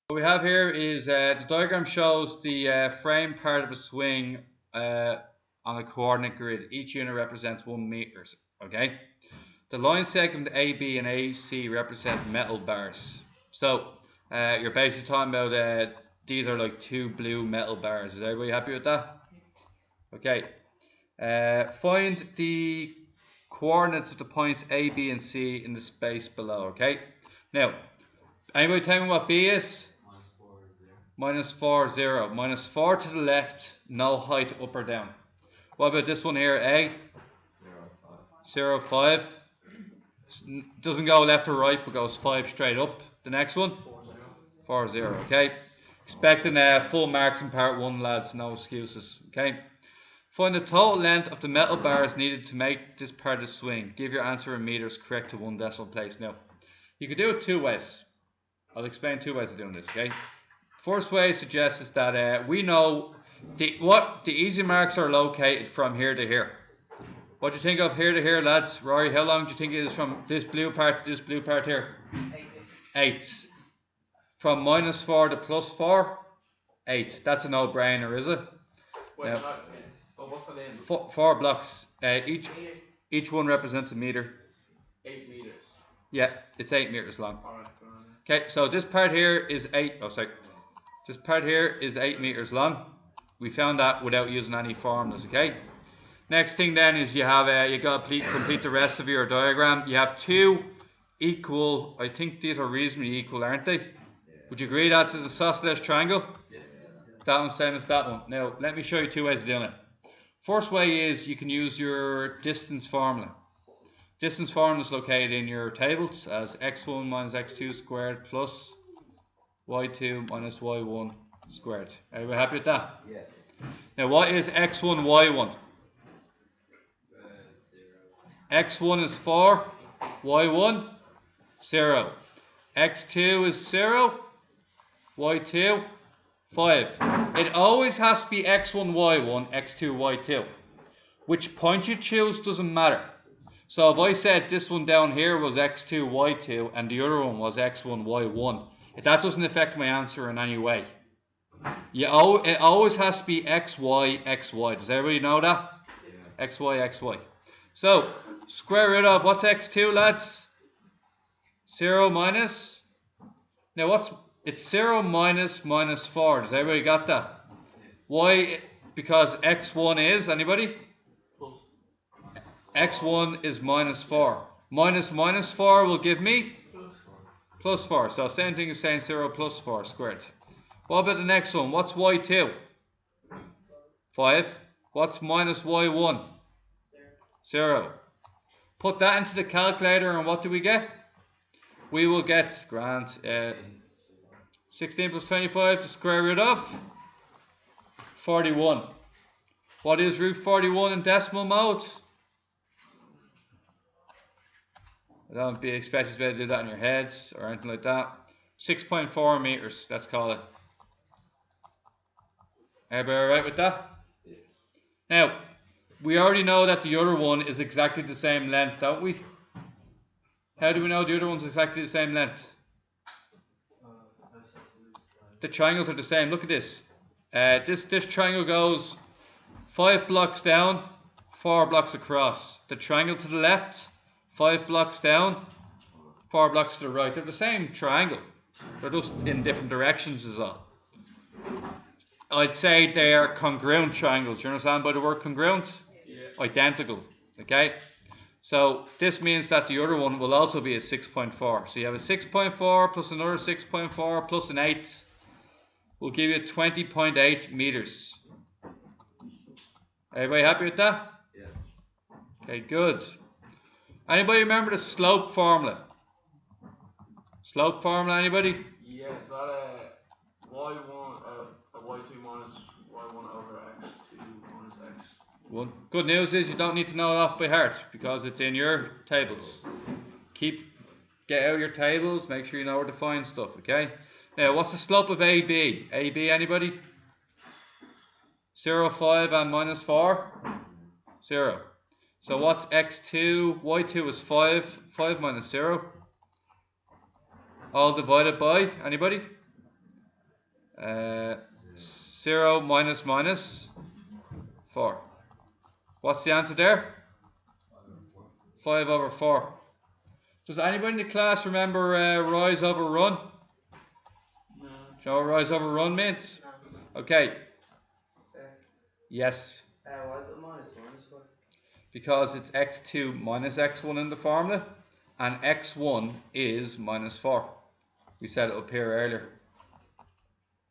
What we have here is the diagram shows the frame part of a swing on a coordinate grid. Each unit represents 1 meter. Okay. The line segment AB and AC represent metal bars. So you're basically talking about these are like 2 blue metal bars. Is everybody happy with that? Okay. Find the coordinates of the points A, B, and C in the space below. Okay. Now, anybody tell me what B is? -4, 0. -4 to the left, no height up or down. What about this one here, A? 0, 5. Doesn't go left or right, but goes 5 straight up. The next one? 4, 0. Okay. Expecting full marks in part 1, lads. No excuses. Okay. Find the total length of the metal bars needed to make this part of the swing. Give your answer in meters correct to 1 decimal place. Now, you could do it 2 ways. I'll explain 2 ways of doing this. Okay. First way suggests is that we know the easy marks are located from here to here. What do you think of here to here, lads? Rory, how long do you think it is from this blue part to this blue part here? 8. From -4 to +4? 8. That's a no-brainer, is it? Wait, now, so what's the name? 4 blocks. Each one represents a meter. 8 meters. Yeah, it's 8 meters long. Alright. Okay, so this part here is 8. Oh, sorry. This part here is 8 meters long. We found that without using any formulas. Okay. Next thing then is you have you got to complete the rest of your diagram. You have 2 equal. I think these are reasonably equal, aren't they? Would you agree that's a isosceles triangle? That one's same as that one. Now let me show you 2 ways of doing it. First way is you can use your distance formula. Distance formula is located in your tables as x1 minus x2 squared plus y2 minus y1 squared. Are we happy with that? Yeah. Now what is x1, y1? 0. x1 is 4, y1 0. x2 is 0, y2 5. It always has to be x1, y1, x2, y2. Which point you choose doesn't matter. So if I said this one down here was x2, y2 and the other one was x1, y1, that doesn't affect my answer in any way. It always has to be xy, xy. Does everybody know that? Yeah. xy, xy. So, square root of, what's x2, lads? 0 minus. Now it's 0 minus -4. Does everybody got that? Why? Because x1 is, anybody? x1 is -4. -4 will give me? +4. So same thing as saying 0 plus 4 squared. What about the next one? What's y2? 5. What's minus y1? 0. Put that into the calculator and what do we get? We will get, grand, 16 plus 25, the square root of 41. What is root 41 in decimal mode? I don't be expected to be able to do that in your heads or anything like that. 6.4 meters, let's call it. Everybody alright with that? Yeah. Now, we already know that the other one is exactly the same length, don't we? How do we know the other one's exactly the same length? The triangles are the same. Look at this. This triangle goes 5 blocks down, 4 blocks across. The triangle to the left, 5 blocks down, 4 blocks to the right. They're the same triangle. They're just in different directions is all. I'd say they are congruent triangles. You understand by the word congruent? Yeah. Identical. Okay? So this means that the other one will also be a 6.4. So you have a 6.4 plus another 6.4 plus an 8 will give you 20.8 meters. Everybody happy with that? Yeah. Okay, good. Anybody remember the slope formula? Slope formula, anybody? Yeah, is that a y1, a y2 minus y1 over x2 minus x? Well, good news is you don't need to know it off by heart because it's in your tables. Get out your tables, make sure you know where to find stuff, okay? Now, what's the slope of AB? AB, anybody? 0, 5 and -4? 0. So what's x2? y2 is 5. 5 minus 0. All divided by, anybody? 0 minus minus 4. What's the answer there? 5 over 4. Does anybody in the class remember rise over run? No. Do you know what rise over run means? Okay. Yes. Why is it minus 4? Because it's x2 minus x1 in the formula, and x1 is minus 4. We said it up here earlier.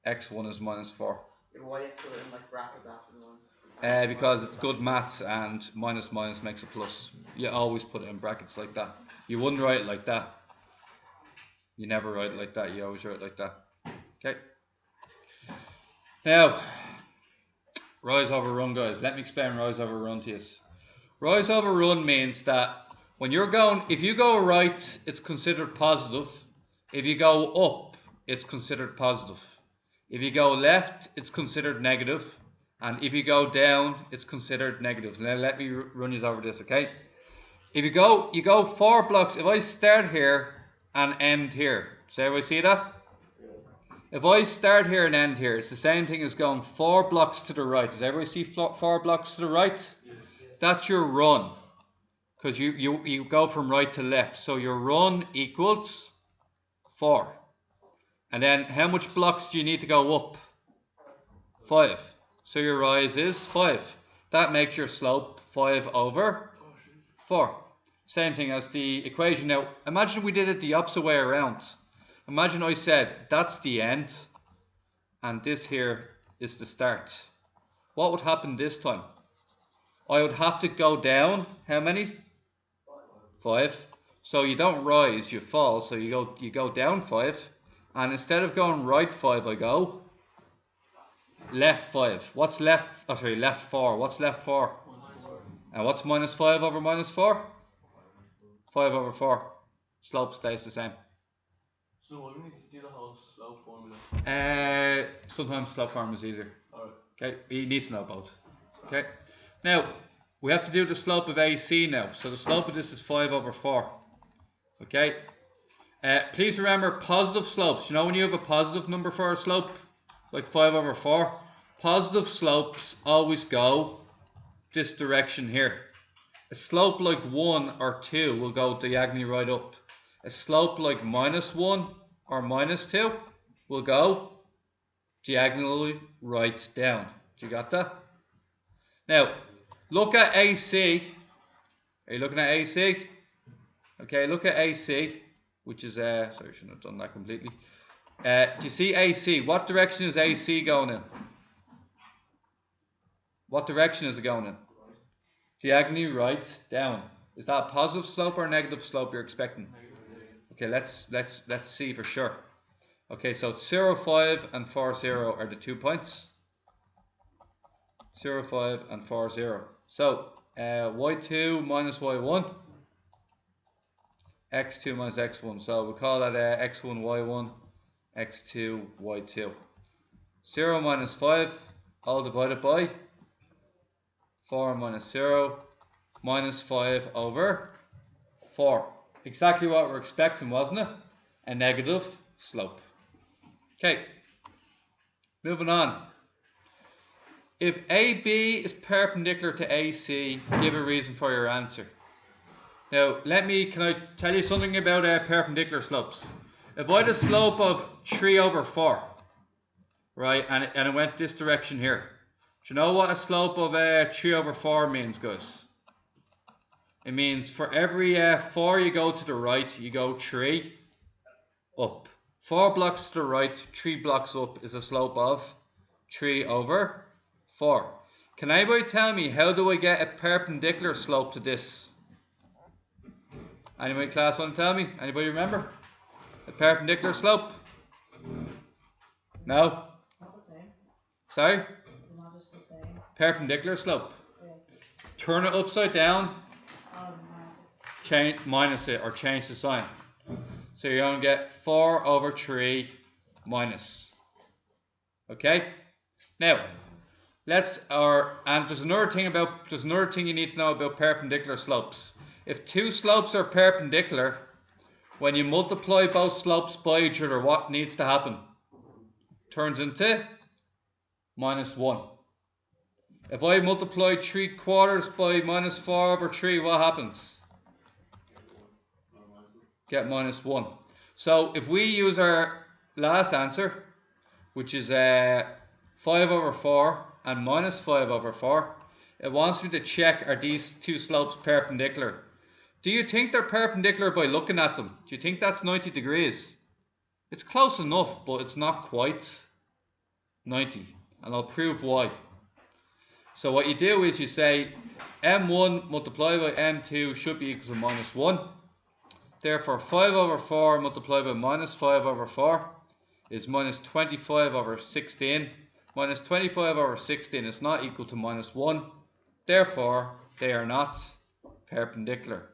x1 is minus 4. Why do you put it in like brackets after the 1? Because it's good maths, and minus minus makes a plus. You always put it in brackets like that. You wouldn't write it like that. You never write it like that. You always write it like that. Okay. Now, rise over run, guys. Let me explain rise over run to you. Rise over run means that when you're going, if you go right, it's considered positive. If you go up, it's considered positive. If you go left, it's considered negative. And if you go down, it's considered negative. Now let me run you over this, okay? If you go 4 blocks. If I start here and end here, does everybody see that? If I start here and end here, it's the same thing as going 4 blocks to the right. Does everybody see 4 blocks to the right? That's your run. Because you go from right to left. So your run equals 4. And then how much blocks do you need to go up? 5. So your rise is 5. That makes your slope 5 over 4. Same thing as the equation. Now, imagine we did it the opposite way around. Imagine I said, that's the end, and this here is the start. What would happen this time? I would have to go down, how many? 5. So you don't rise, you fall, so you go down 5. And instead of going right 5, I go left 5. What's left? Oh, sorry, left 4. What's left 4? And what's minus 5 over minus 4? 5 over 4. Slope stays the same. So why do we need to do the whole slope formula? Sometimes slope formula is easier. Alright. Okay, you need to know both. Okay. Now, we have to do the slope of AC now. So the slope of this is 5 over 4. Okay. Please remember positive slopes. You know when you have a positive number for a slope? Like 5 over 4? Positive slopes always go this direction here. A slope like 1 or 2 will go diagonally right up. A slope like minus 1 or minus 2 will go diagonally right down. Do you got that? Now, look at AC. Are you looking at AC? Okay, look at AC, which is, sorry, I shouldn't have done that completely. Do you see AC? What direction is AC going in? What direction is it going in? Diagonally right down. Is that a positive slope or a negative slope you're expecting? Okay, let's see for sure. Okay, so 0, 5 and 4, 0 are the 2 points. 0, 5 and 4, 0. So y2 minus y1, x2 minus x1. So we call that x1 y1, x2 y2. 0 minus 5 all divided by 4 minus 0 minus 5 over 4. Exactly what we're expecting, wasn't it? A negative slope. Okay, moving on. If AB is perpendicular to AC, give a reason for your answer. Now, can I tell you something about perpendicular slopes? If I had a slope of 3 over 4, right, and it went this direction here, do you know what a slope of 3 over 4 means, guys? It means for every 4 you go to the right, you go 3 up. 4 blocks to the right, 3 blocks up is a slope of 3 over 4. Can anybody tell me how do I get a perpendicular slope to this? Anybody in class want to tell me? Anybody remember? A perpendicular slope? No? Not the same. Sorry? It's not just the same. Perpendicular slope. Yeah. Turn it upside down. Minus Minus it or change the sign. So you're going to get 4 over 3 minus. Okay? Now, and there's another thing you need to know about perpendicular slopes. If two slopes are perpendicular, when you multiply both slopes by each other, what needs to happen? turns into minus 1. If I multiply 3/4 by minus 4/3, what happens? Get minus 1. So if we use our last answer, which is 5/4 and minus 5/4, it wants me to check, are these two slopes perpendicular? Do you think they're perpendicular by looking at them? Do you think that's 90 degrees? It's close enough, but it's not quite 90. And I'll prove why. So what you do is you say m1 multiplied by m2 should be equal to minus 1. Therefore 5/4 multiplied by minus 5/4 is minus 25/16. Minus 25/16 is not equal to minus 1. Therefore they are not perpendicular.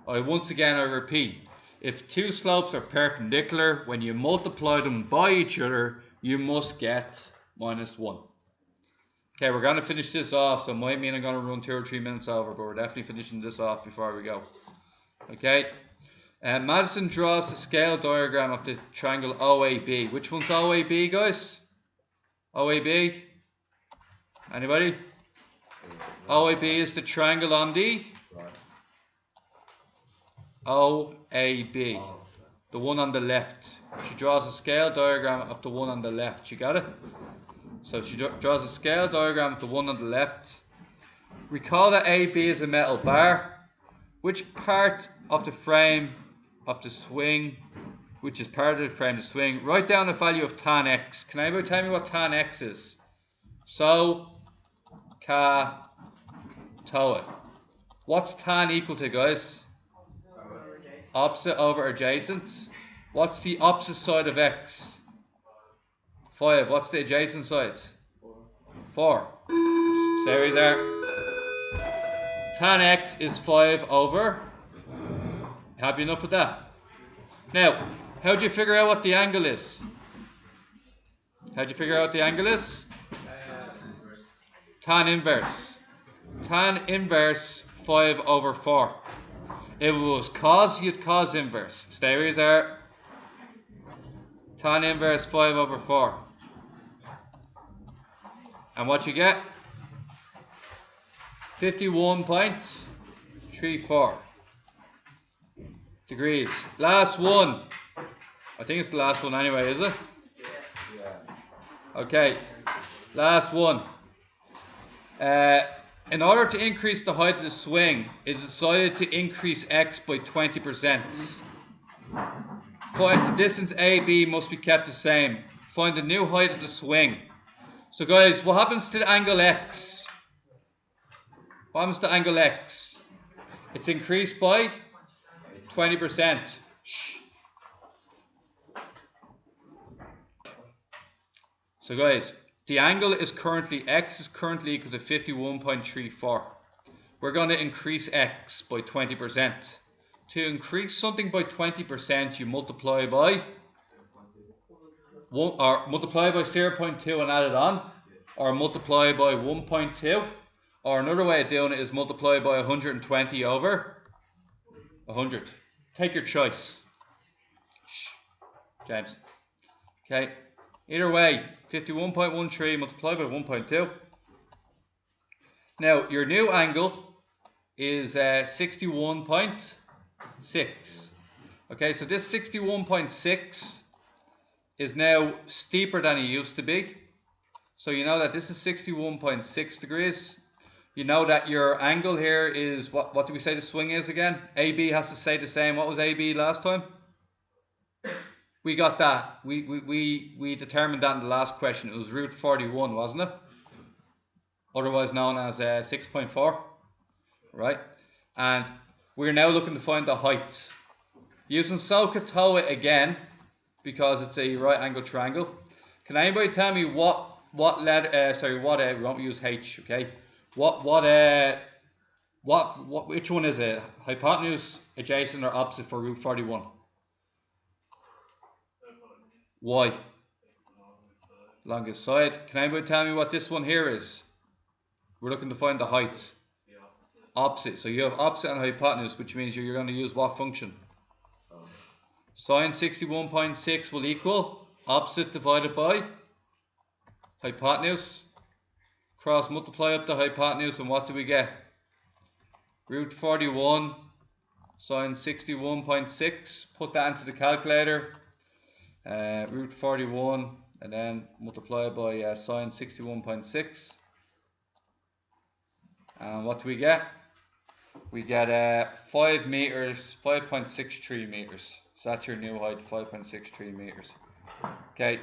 I repeat, if two slopes are perpendicular, when you multiply them by each other, you must get minus 1. Okay, we're going to finish this off, so it might mean I'm going to run 2 or 3 minutes over, but we're definitely finishing this off before we go. Okay, Madison draws the scale diagram of the triangle OAB. Which one's OAB, guys? OAB? Anybody? OAB is the triangle on the OAB, the one on the left. She draws a scale diagram of the one on the left. You got it? So she draws a scale diagram of the one on the left. Recall that AB is a metal bar. Which part of the frame of the swing, which is part of the frame of the swing, write down the value of tan x. Can anybody tell me what tan x is? So, ka, toa. What's tan equal to, guys? Opposite over adjacent. What's the opposite side of x? 5. What's the adjacent side? 4. Series there. Tan x is 5/. Happy enough with that? Now, how do you figure out what the angle is? How do you figure out what the angle is? Tan inverse. Tan inverse 5/4. If it was cos, you'd cos inverse. Stay where you are. Tan inverse 5/4. And what you get? 51.34 degrees. Last one. I think it's the last one anyway, is it? Okay. Last one. In order to increase the height of the swing, it is decided to increase x by 20%. The distance AB must be kept the same. Find the new height of the swing. So guys, what happens to the angle x? What happens to angle x? It's increased by 20%. So guys, the angle is currently, x is currently equal to 51.34. We're going to increase x by 20%. To increase something by 20%, you multiply by 1, or multiply by 0.2 and add it on, or multiply by 1.2, or another way of doing it is multiply by 120 over 100. Take your choice. James. Okay. Either way, 51.13 multiplied by 1.2. Now, your new angle is 61.6. Okay, so this 61.6 is now steeper than it used to be. So you know that this is 61.6 degrees. You know that your angle here is, what do we say the swing is again? AB has to stay the same. What was AB last time? We got that. We determined that in the last question. It was root 41, wasn't it? Otherwise known as 6.4. Right? And we're now looking to find the height. Using SOHCAHTOA again, because it's a right angle triangle. Can anybody tell me what letter, we won't use H, okay? Which one is it? Hypotenuse, adjacent, or opposite for root 41? Y. Longest side. Can anybody tell me what this one here is? We're looking to find the height. Opposite. So you have opposite and hypotenuse, which means you're going to use what function? Sine 61.6 will equal opposite divided by hypotenuse. Cross multiply up the hypotenuse, and what do we get? Root 41 sine 61.6. Put that into the calculator. Root 41 and then multiply by sine 61.6. And what do we get? We get 5 meters, 5.63 meters. So that's your new height, 5.63 meters. Okay.